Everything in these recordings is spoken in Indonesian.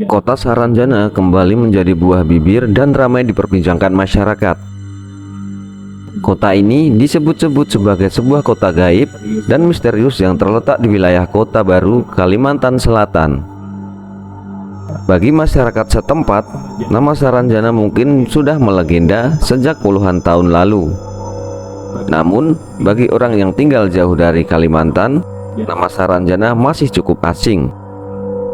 Kota Saranjana kembali menjadi buah bibir dan ramai diperbincangkan masyarakat. Kota ini disebut-sebut sebagai sebuah kota gaib dan misterius yang terletak di wilayah Kota Baru, Kalimantan Selatan. Bagi masyarakat setempat, nama Saranjana mungkin sudah melegenda sejak puluhan tahun lalu. Namun, bagi orang yang tinggal jauh dari Kalimantan, nama Saranjana masih cukup asing.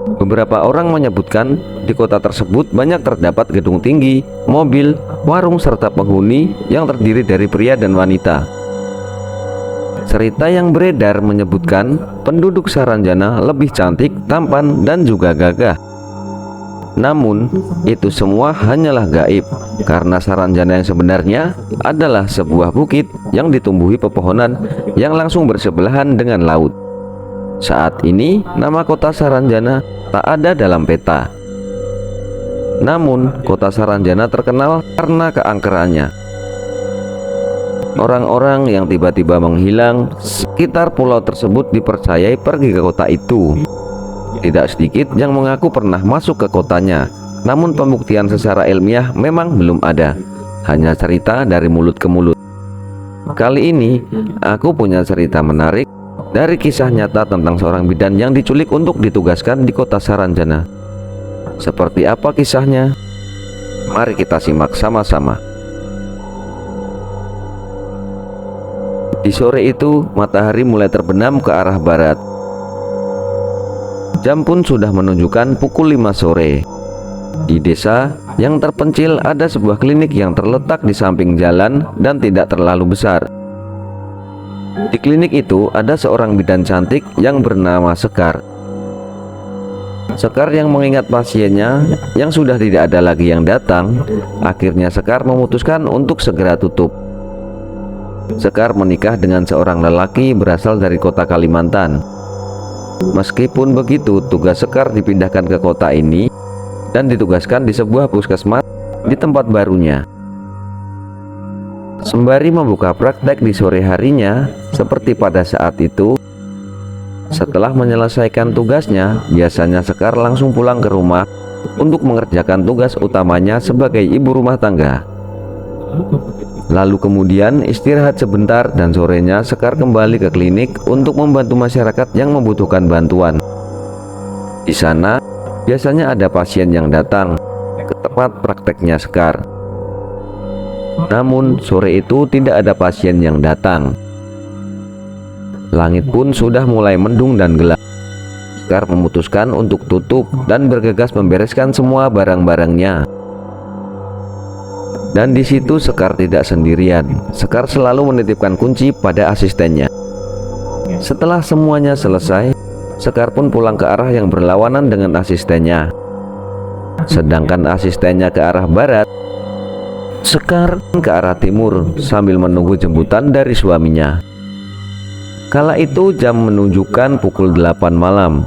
Beberapa orang menyebutkan di kota tersebut banyak terdapat gedung tinggi, mobil, warung, serta penghuni yang terdiri dari pria dan wanita. Cerita yang beredar menyebutkan penduduk Saranjana lebih cantik, tampan, dan juga gagah. Namun, itu semua hanyalah gaib, karena Saranjana yang sebenarnya adalah sebuah bukit yang ditumbuhi pepohonan yang langsung bersebelahan dengan laut. Saat ini, nama kota Saranjana tak ada dalam peta. Namun, kota Saranjana terkenal karena keangkerannya. Orang-orang yang tiba-tiba menghilang sekitar pulau tersebut dipercayai pergi ke kota itu. Tidak sedikit yang mengaku pernah masuk ke kotanya, namun pembuktian secara ilmiah memang belum ada, hanya cerita dari mulut ke mulut. Kali ini, aku punya cerita menarik dari kisah nyata tentang seorang bidan yang diculik untuk ditugaskan di kota Saranjana. Seperti apa kisahnya? Mari kita simak sama-sama. Di sore itu, matahari mulai terbenam ke arah barat. Jam pun sudah menunjukkan pukul 5 sore. Di desa yang terpencil ada sebuah klinik yang terletak di samping jalan dan tidak terlalu besar. Di klinik itu ada seorang bidan cantik yang bernama Sekar. Sekar yang mengingat pasiennya yang sudah tidak ada lagi yang datang. Akhirnya Sekar memutuskan untuk segera tutup. Sekar menikah dengan seorang lelaki berasal dari kota Kalimantan. Meskipun begitu, tugas Sekar dipindahkan ke kota ini dan ditugaskan di sebuah puskesmas di tempat barunya. Sembari membuka praktek di sore harinya, seperti pada saat itu, setelah menyelesaikan tugasnya, biasanya Sekar langsung pulang ke rumah untuk mengerjakan tugas utamanya sebagai ibu rumah tangga. Lalu kemudian istirahat sebentar dan sorenya Sekar kembali ke klinik untuk membantu masyarakat yang membutuhkan bantuan. Di sana, biasanya ada pasien yang datang ke tempat prakteknya Sekar. Namun sore itu tidak ada pasien yang datang. Langit pun sudah mulai mendung dan gelap. Sekar memutuskan untuk tutup dan bergegas membereskan semua barang-barangnya. Dan di situ Sekar tidak sendirian. Sekar selalu menitipkan kunci pada asistennya. Setelah semuanya selesai, Sekar pun pulang ke arah yang berlawanan dengan asistennya. Sedangkan asistennya ke arah barat, Sekar ke arah timur sambil menunggu jemputan dari suaminya. Kala itu jam menunjukkan pukul 8 malam.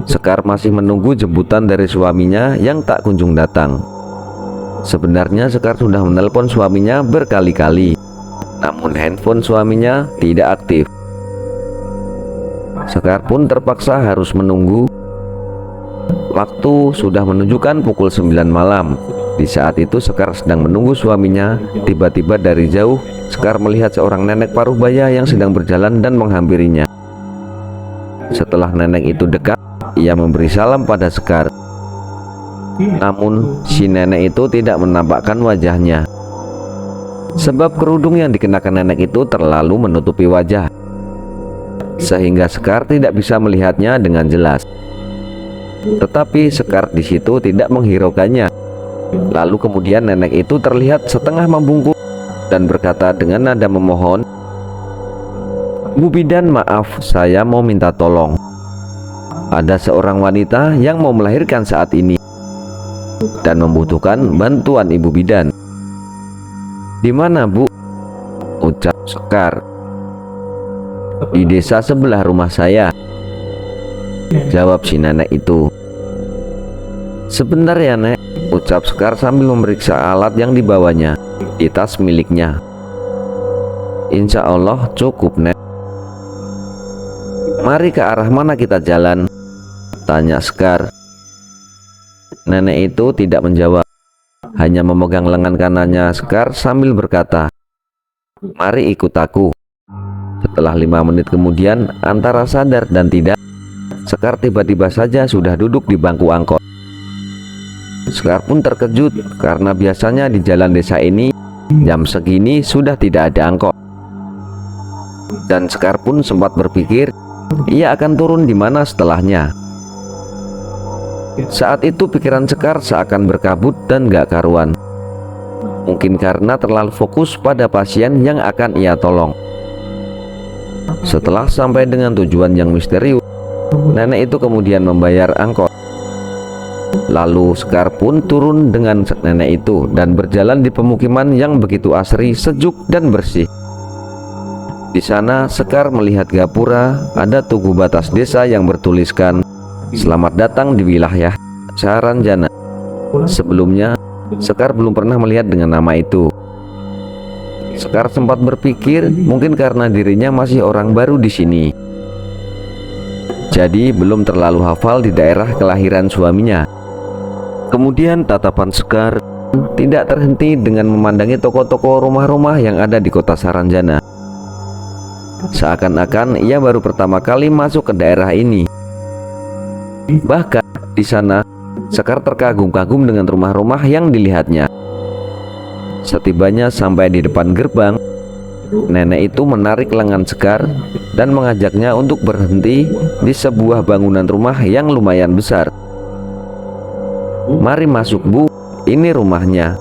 Sekar masih menunggu jemputan dari suaminya yang tak kunjung datang. Sebenarnya Sekar sudah menelpon suaminya berkali-kali, namun handphone suaminya tidak aktif. Sekar pun terpaksa harus menunggu. Waktu sudah menunjukkan pukul 9 malam. Di saat itu Sekar sedang menunggu suaminya. Tiba-tiba dari jauh Sekar melihat seorang nenek paruh baya yang sedang berjalan dan menghampirinya. Setelah nenek itu dekat, ia memberi salam pada Sekar. Namun si nenek itu tidak menampakkan wajahnya, sebab kerudung yang dikenakan nenek itu terlalu menutupi wajah, sehingga Sekar tidak bisa melihatnya dengan jelas. Tetapi Sekar di situ tidak menghiraukannya. Lalu kemudian nenek itu terlihat setengah membungkuk dan berkata dengan nada memohon, "Bu bidan, maaf, saya mau minta tolong. Ada seorang wanita yang mau melahirkan saat ini dan membutuhkan bantuan ibu bidan." "Di mana, Bu?" ucap Sekar. "Di desa sebelah rumah saya," jawab si nenek itu. "Sebentar ya, Nek," ucap Sekar sambil memeriksa alat yang dibawanya di tas miliknya. "Insya Allah cukup, Nek." "Mari ke arah mana kita jalan?" tanya Sekar. Nenek itu tidak menjawab, hanya memegang lengan kanannya Sekar sambil berkata, "Mari ikut aku." Setelah 5 menit kemudian, antara sadar dan tidak, Sekar tiba-tiba saja sudah duduk di bangku angkot. Sekar pun terkejut karena biasanya di jalan desa ini jam segini sudah tidak ada angkot. Dan Sekar pun sempat berpikir ia akan turun di mana setelahnya. Saat itu pikiran Sekar seakan berkabut dan gak karuan. Mungkin karena terlalu fokus pada pasien yang akan ia tolong. Setelah sampai dengan tujuan yang misterius, nenek itu kemudian membayar angkot. Lalu Sekar pun turun dengan nenek itu dan berjalan di pemukiman yang begitu asri, sejuk dan bersih. Di sana Sekar melihat gapura, ada tugu batas desa yang bertuliskan "Selamat datang di wilayah Saranjana." Sebelumnya Sekar belum pernah melihat dengan nama itu. Sekar sempat berpikir mungkin karena dirinya masih orang baru di sini, jadi belum terlalu hafal di daerah kelahiran suaminya. Kemudian tatapan Sekar tidak terhenti dengan memandangi toko-toko rumah-rumah yang ada di kota Saranjana. Seakan-akan ia baru pertama kali masuk ke daerah ini. Bahkan di sana Sekar terkagum-kagum dengan rumah-rumah yang dilihatnya. Setibanya sampai di depan gerbang, nenek itu menarik lengan Sekar dan mengajaknya untuk berhenti di sebuah bangunan rumah yang lumayan besar. "Mari masuk, Bu, ini rumahnya."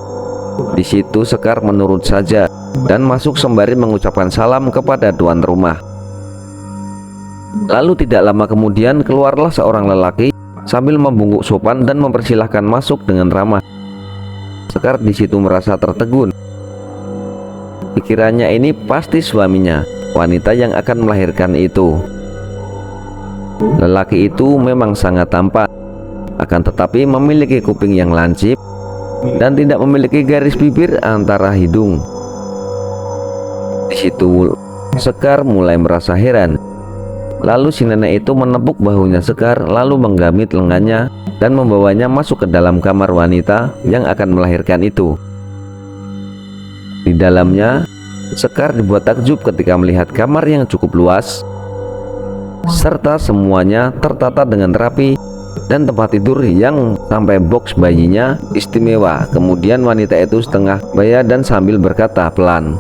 Di situ Sekar menurut saja dan masuk sembari mengucapkan salam kepada tuan rumah. Lalu tidak lama kemudian keluarlah seorang lelaki sambil membungkuk sopan dan mempersilahkan masuk dengan ramah. Sekar di situ merasa tertegun. Pikirannya ini pasti suaminya, wanita yang akan melahirkan itu. Lelaki itu memang sangat tampan, akan tetapi memiliki kuping yang lancip dan tidak memiliki garis bibir antara hidung. Di situ Sekar mulai merasa heran. Lalu si nenek itu menepuk bahunya Sekar, lalu menggamit lengannya dan membawanya masuk ke dalam kamar wanita yang akan melahirkan itu. Di dalamnya Sekar dibuat takjub ketika melihat kamar yang cukup luas, serta semuanya tertata dengan rapi, dan tempat tidur yang sampai box bayinya istimewa. Kemudian wanita itu setengah baya dan sambil berkata pelan,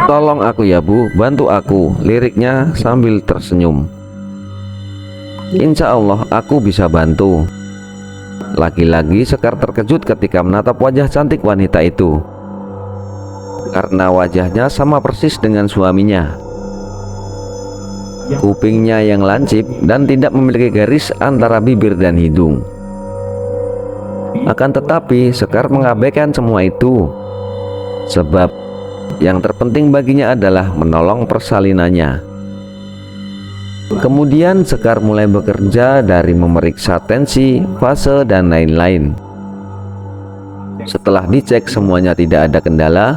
"Tolong aku ya, Bu, bantu aku," liriknya sambil tersenyum. "Insya Allah aku bisa bantu." Lagi-lagi Sekar terkejut ketika menatap wajah cantik wanita itu, karena wajahnya sama persis dengan suaminya. Kupingnya yang lancip dan tidak memiliki garis antara bibir dan hidung. Akan tetapi Sekar mengabaikan semua itu, sebab yang terpenting baginya adalah menolong persalinannya. Kemudian Sekar mulai bekerja dari memeriksa tensi, fase, dan lain-lain. Setelah dicek semuanya tidak ada kendala,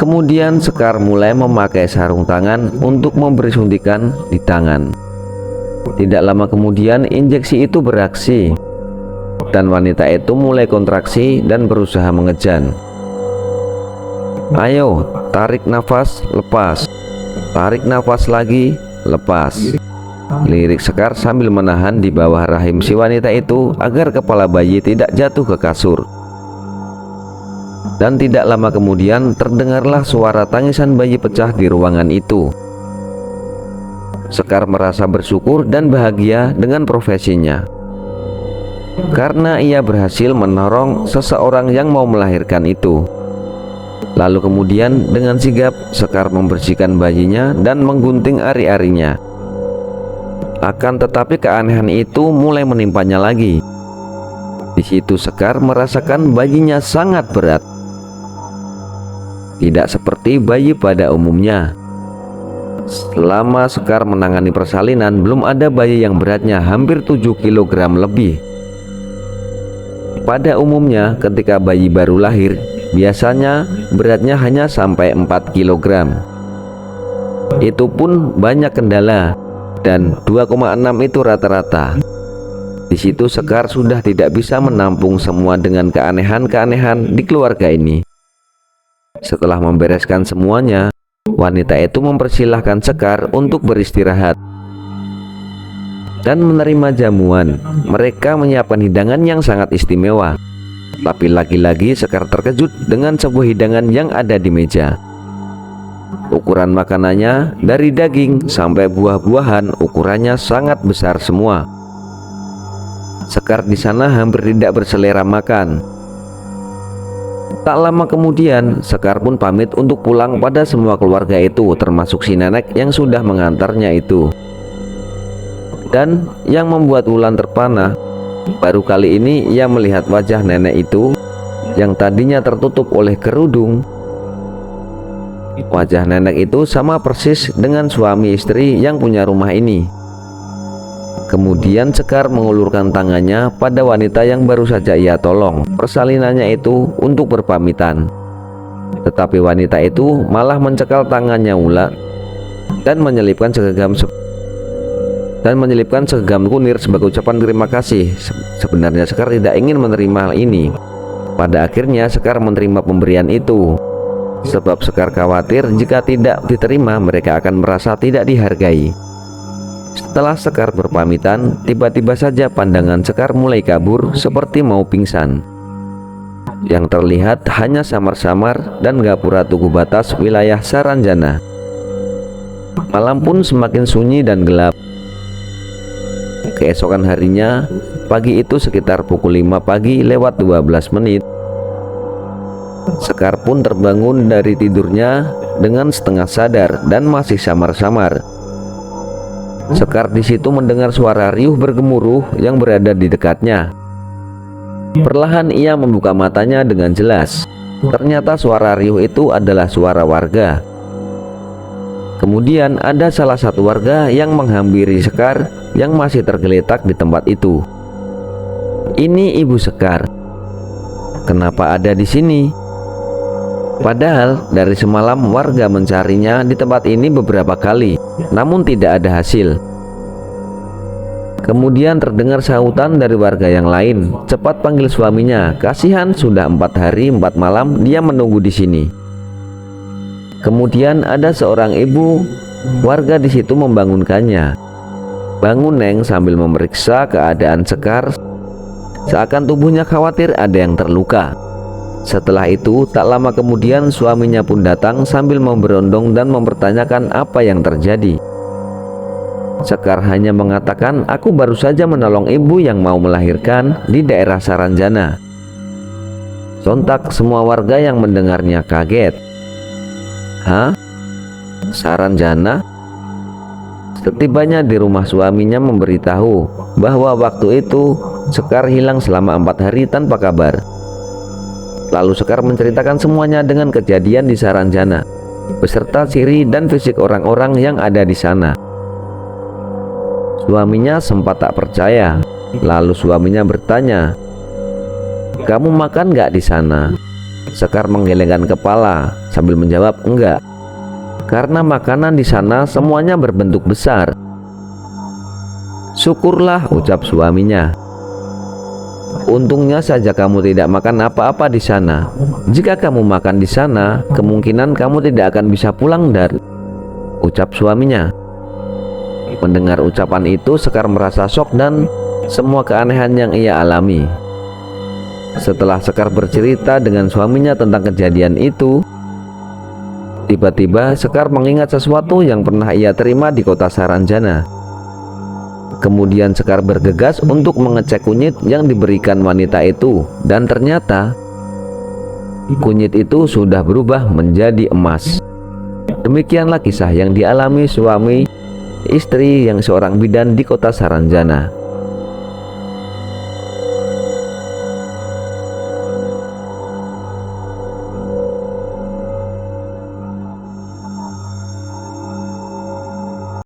kemudian Sekar mulai memakai sarung tangan untuk memberi suntikan di tangan. Tidak lama kemudian injeksi itu beraksi, dan wanita itu mulai kontraksi dan berusaha mengejan. "Ayo, tarik nafas, lepas. Tarik nafas lagi, lepas," lirik Sekar sambil menahan di bawah rahim si wanita itu agar kepala bayi tidak jatuh ke kasur. Dan tidak lama kemudian terdengarlah suara tangisan bayi pecah di ruangan itu. Sekar merasa bersyukur dan bahagia dengan profesinya, karena ia berhasil menolong seseorang yang mau melahirkan itu. Lalu kemudian dengan sigap Sekar membersihkan bayinya dan menggunting ari-arinya. Akan tetapi keanehan itu mulai menimpanya lagi. Di situ Sekar merasakan bayinya sangat berat. Tidak seperti bayi pada umumnya. Selama Sekar menangani persalinan, belum ada bayi yang beratnya hampir 7 kg lebih. Pada umumnya ketika bayi baru lahir, biasanya beratnya hanya sampai 4 kg. Itu pun banyak kendala, dan 2,6 itu rata-rata. Di situ Sekar sudah tidak bisa menampung semua dengan keanehan-keanehan di keluarga ini. Setelah membereskan semuanya, wanita itu mempersilahkan Sekar untuk beristirahat dan menerima jamuan. Mereka menyiapkan hidangan yang sangat istimewa. Tapi lagi-lagi Sekar terkejut dengan sebuah hidangan yang ada di meja. Ukuran makanannya dari daging sampai buah-buahan ukurannya sangat besar semua. Sekar di sana hampir tidak berselera makan. Tak lama kemudian Sekar pun pamit untuk pulang pada semua keluarga itu, termasuk si nenek yang sudah mengantarnya itu. Dan yang membuat Wulan terpana, baru kali ini ia melihat wajah nenek itu yang tadinya tertutup oleh kerudung. Wajah nenek itu sama persis dengan suami istri yang punya rumah ini. Kemudian Sekar mengulurkan tangannya pada wanita yang baru saja ia tolong persalinannya itu untuk berpamitan. Tetapi wanita itu malah mencekal tangannya Wulan dan menyelipkan segenggam kunir sebagai ucapan terima kasih. Sebenarnya Sekar tidak ingin menerima ini. Pada akhirnya Sekar menerima pemberian itu, sebab Sekar khawatir jika tidak diterima mereka akan merasa tidak dihargai. Setelah Sekar berpamitan, tiba-tiba saja pandangan Sekar mulai kabur seperti mau pingsan. Yang terlihat hanya samar-samar dan gapura tugu batas wilayah Saranjana. Malam pun semakin sunyi dan gelap. Keesokan harinya, pagi itu sekitar pukul 5 pagi lewat 12 menit, Sekar pun terbangun dari tidurnya dengan setengah sadar dan masih samar-samar. Sekar di situ mendengar suara riuh bergemuruh yang berada di dekatnya. Perlahan ia membuka matanya dengan jelas. Ternyata suara riuh itu adalah suara warga. Kemudian ada salah satu warga yang menghampiri Sekar yang masih tergeletak di tempat itu. Ini ibu Sekar. Kenapa ada di sini? Padahal dari semalam warga mencarinya di tempat ini beberapa kali, namun tidak ada hasil. Kemudian terdengar sahutan dari warga yang lain, cepat panggil suaminya, kasihan sudah 4 hari 4 malam dia menunggu di sini. Kemudian ada seorang ibu warga di situ membangunkannya. Bangun Neng, sambil memeriksa keadaan Sekar, seakan tubuhnya khawatir ada yang terluka. Setelah itu tak lama kemudian suaminya pun datang sambil memberondong dan mempertanyakan apa yang terjadi. Sekar hanya mengatakan, aku baru saja menolong ibu yang mau melahirkan di daerah Saranjana. Sontak semua warga yang mendengarnya kaget. Hah? Saranjana? Setibanya di rumah suaminya memberitahu bahwa waktu itu Sekar hilang selama 4 hari tanpa kabar. Lalu Sekar menceritakan semuanya dengan kejadian di Saranjana, beserta ciri dan fisik orang-orang yang ada di sana. Suaminya sempat tak percaya. Lalu suaminya bertanya, kamu makan gak di sana? Sekar menggelengkan kepala sambil menjawab, enggak, karena makanan di sana semuanya berbentuk besar. Syukurlah, ucap suaminya. Untungnya saja kamu tidak makan apa-apa di sana. Jika kamu makan di sana, kemungkinan kamu tidak akan bisa pulang ucap suaminya. Mendengar ucapan itu, Sekar merasa syok dan semua keanehan yang ia alami. Setelah Sekar bercerita dengan suaminya tentang kejadian itu, tiba-tiba Sekar mengingat sesuatu yang pernah ia terima di kota Saranjana. Kemudian Sekar bergegas untuk mengecek kunyit yang diberikan wanita itu, dan ternyata kunyit itu sudah berubah menjadi emas. Demikianlah kisah yang dialami suami istri yang seorang bidan di kota Saranjana.